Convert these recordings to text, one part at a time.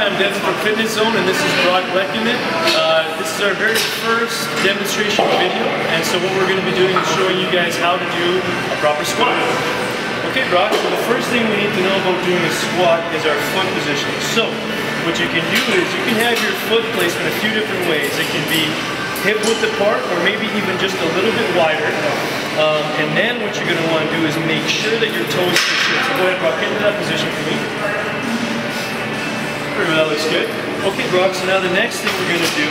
Hi, I'm Devin from Fitness Zone, and this is Brock Lekuman. This is our very first demonstration video, and so what we're going to be doing is showing you guys how to do a proper squat. Okay, Brock, so the first thing we need to know about doing a squat is our foot positioning. So, what you can do is you can have your foot placed in a few different ways. It can be hip width apart, or maybe even just a little bit wider. And then what you're going to want to do is make sure that your toes are straight. So go ahead, Brock, get into that position for me. That looks good. Okay, Brock, so now the next thing we're going to do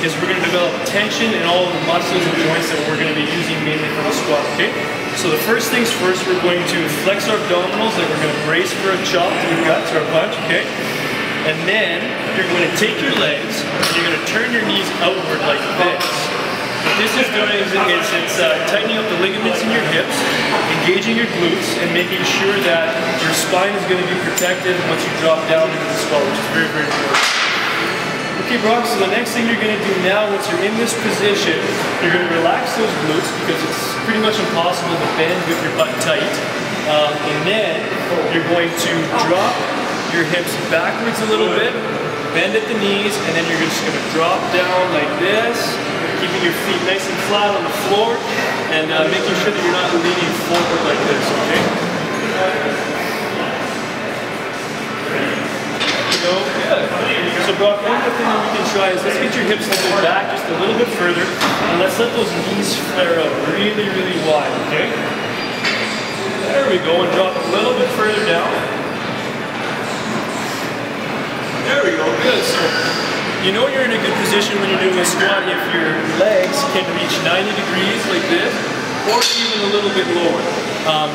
is we're going to develop tension in all of the muscles and joints that we're going to be using mainly for the squat, okay? So the first things first, we're going to flex our abdominals, and we're going to brace for a chop to the guts or a punch, okay? And then you're going to take your legs and you're going to turn your knees outward like this. What this is doing is it's tightening up the ligaments in your hips, engaging your glutes, and making sure that your spine is going to be protected once you drop down into the squat, which is very, very important. Okay, Brock, so the next thing you're going to do now, once you're in this position, you're going to relax those glutes because it's pretty much impossible to bend with your butt tight. And then you're going to drop your hips backwards a little bit, bend at the knees, and then you're just going to drop down like this, keeping your feet nice and flat on the floor, and making sure that you're not leaning forward like this, okay? Good. So Brock, one more thing that we can try is let's get your hips lifted back just a little bit further, and let's let those knees flare out really, really wide, okay? There we go, and drop a little bit further down. There we go, good. So you know you're in a good position when you're doing a squat if your legs can reach 90 degrees like this, or even a little bit lower.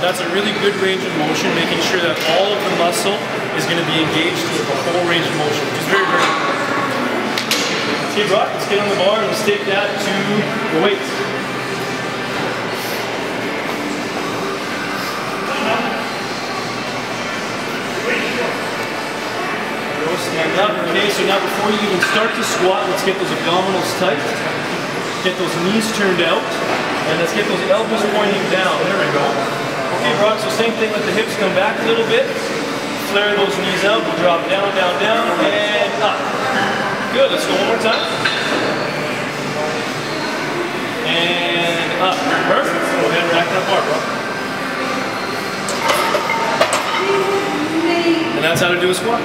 That's a really good range of motion, making sure that all of the muscle is going to be engaged with the whole range of motion, which is very, very important. Okay, Brock, let's get on the bar and let's take that to the weights. Stand up. Okay, so now before you even start to squat, let's get those abdominals tight. Get those knees turned out. And let's get those elbows pointing down. There we go. Okay, Brock, so same thing, let the hips come back a little bit. Flare those knees out. We'll drop down, down, down, and up. Good, let's go one more time. And up. Perfect. Go ahead and rack that bar, Brock. And that's how to do a squat.